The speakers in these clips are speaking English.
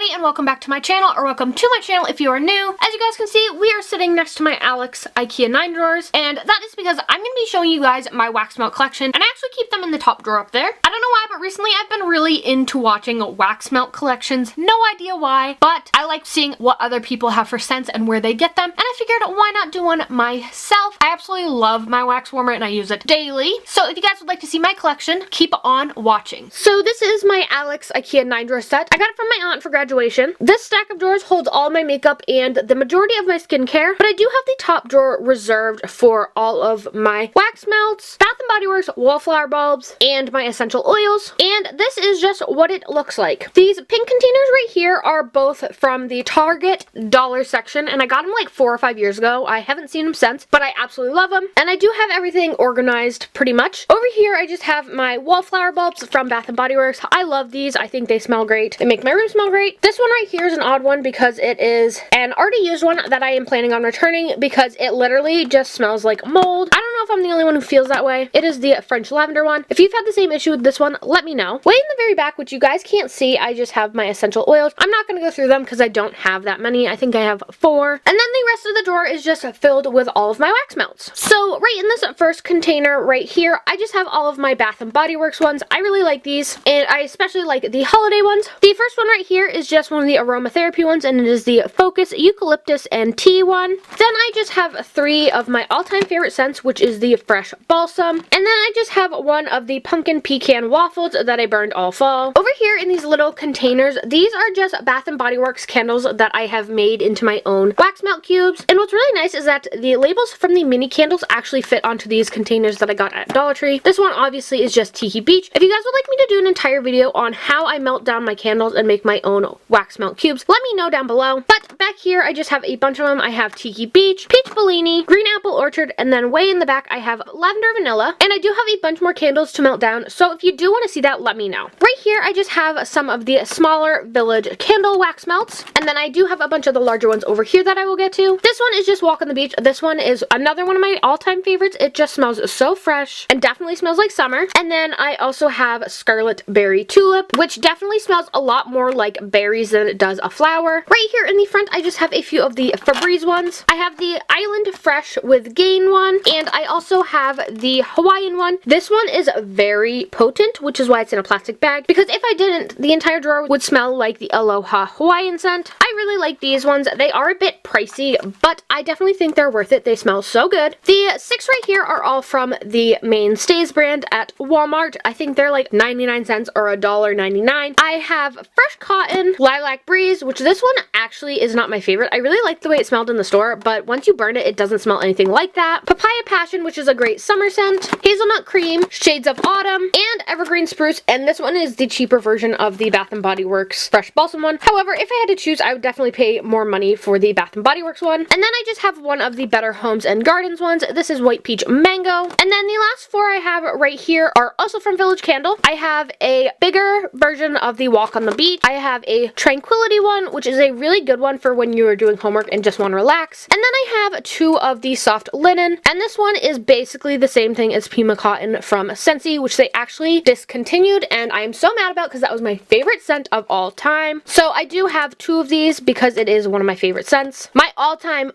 everybody, and welcome back to my channel, or welcome to my channel if you are new. As you guys can see, we are sitting next to my Alex IKEA 9 drawers, and that is because I'm going to be showing you guys my wax melt collection, and I actually keep them in the top drawer up there. I don't know why, but recently I've been really into watching wax melt collections. No idea why, but I like seeing what other people have for scents and where they get them, and I figured why not do one myself. I absolutely love my wax warmer, and I use it daily. So if you guys would like to see my collection, keep on watching. So this is my Alex IKEA 9 drawer set. I got it from my aunt for graduation. This stack of drawers holds all my makeup and the majority of my skincare, but I do have the top drawer reserved for all of my wax melts, Bath & Body Works wallflower bulbs, and my essential oils. And this is just what it looks like. These pink containers right here are both from the Target dollar section, and I got them like 4 or 5 years ago. I haven't seen them since, but I absolutely love them. And I do have everything organized pretty much. Over here, I just have my wallflower bulbs from Bath & Body Works. I love these. I think they smell great. They make my room smell great. This one right here is an odd one because it is an already used one that I am planning on returning because it literally just smells like mold. I don't know if I'm the only one who feels that way. It is the French lavender one. If you've had the same issue with this one, let me know. Way in the very back, which you guys can't see, I just have my essential oils. I'm not going to go through them because I don't have that many. I think I have 4. And then the rest of the drawer is just filled with all of my wax melts. So right in this first container right here, I just have all of my Bath & Body Works ones. I really like these, and I especially like the holiday ones. The first one right here is just one of the aromatherapy ones, and it is the Focus Eucalyptus and Tea one. Then I just have 3 of my all-time favorite scents, which is the Fresh Balsam. And then I just have one of the Pumpkin Pecan Waffles that I burned all fall. Over here in these little containers, these are just Bath & Body Works candles that I have made into my own wax melt cubes. And what's really nice is that the labels from the mini candles actually fit onto these containers that I got at Dollar Tree. This one obviously is just Tiki Beach. If you guys would like me to do an entire video on how I melt down my candles and make my own wax melt cubes, let me know down below. But back here, I just have a bunch of them. I have Tiki Beach, Peach Bellini, Green Apple Orchard, and then way in the back, I have Lavender Vanilla. And I do have a bunch more candles to melt down, so if you do want to see that, let me know. Right here, I just have some of the smaller Village candle wax melts, and then I do have a bunch of the larger ones over here that I will get to. This one is just Walk on the Beach. This one is another one of my all-time favorites. It just smells so fresh and definitely smells like summer. And then I also have Scarlet Berry Tulip, which definitely smells a lot more like berries than it does a flower. Right here in the front, I just have a few of the Febreze ones. I have the Island Fresh with Gain one, and I also have the Hawaiian one. This one is very potent, which is why it's in a plastic bag, because if I didn't, the entire drawer would smell like the Aloha Hawaiian scent. I really like these ones. They are a bit pricey, but I definitely think they're worth it. They smell so good. The 6 right here are all from the Mainstays brand at Walmart. I think they're like 99 cents or $1.99. I have Fresh Cotton, Lilac Breeze, which this one actually is not my favorite. I really liked the way it smelled in the store, but once you burn it, it doesn't smell anything like that. Papaya Passion, which is a great summer scent. Hazelnut Cream, Shades of Autumn, and Evergreen Spruce, and this one is the cheaper version of the Bath & Body Works Fresh Balsam one. However, if I had to choose, I would definitely pay more money for the Bath & Body Works one. And then I just have one of the Better Homes and Gardens ones. This is White Peach Mango. And then the last 4 I have right here are also from Village Candle. I have a bigger version of the Walk on the Beach. I have a Tranquility one, which is a really good one for when you are doing homework and just want to relax. And then I have 2 of the Soft Linen, and this one is basically the same thing as Pima Cotton from Scentsy, which they actually discontinued, and I am so mad about because that was my favorite scent of all time. So I do have 2 of these because it is one of my favorite scents. My all-time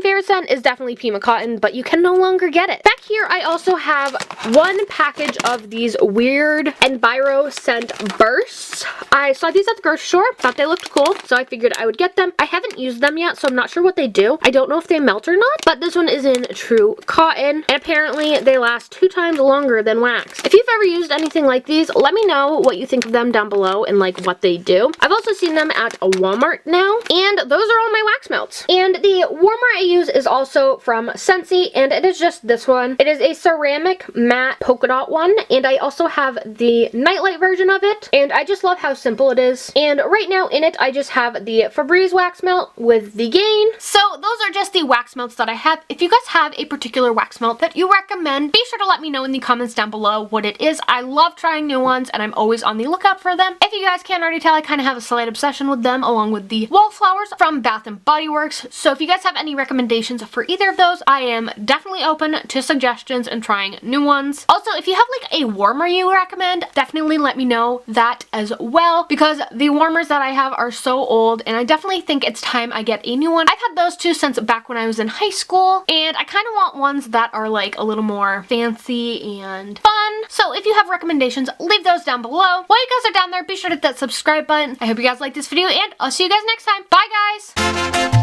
favorite scent is definitely Pima Cotton, but you can no longer get it. Back here, I also have 1 package of these weird Enviro scent bursts. I saw these at the grocery store, thought they looked cool, so I figured I would get them. I haven't used them yet, so I'm not sure what they do. I don't know if they melt or not, but this one is in True Cotton, and apparently they last 2 times longer than wax. If you've ever used anything like these, let me know what you think of them down below and like what they do. I've also seen them at a Walmart now, and those are all my wax melts. And the warmer I use is also from Scentsy, and it is just this one. It is a ceramic matte polka dot one, and I also have the nightlight version of it, and I just love how simple it is. And right now in it, I just have the Febreze wax melt with the Gain. So those are just the wax melts that I have. If you guys have a particular wax melt that you recommend, be sure to let me know in the comments down below what it is. I love trying new ones, and I'm always on the lookout for them. If you guys can't already tell, I kind of have a slight obsession with them, along with the Wallflowers from Bath & Body Works. So if you guys have any recommendations for either of those, I am definitely open to suggestions and trying new ones. Also, if you have like a warmer you recommend, definitely let me know that as well, because the warmers that I have are so old and I definitely think it's time I get a new one. I've had those two since back when I was in high school, and I kind of want ones that are like a little more fancy and fun. So if you have recommendations, leave those down below. While you guys are down there, be sure to hit that subscribe button. I hope you guys like this video, and I'll see you guys next time. Bye guys!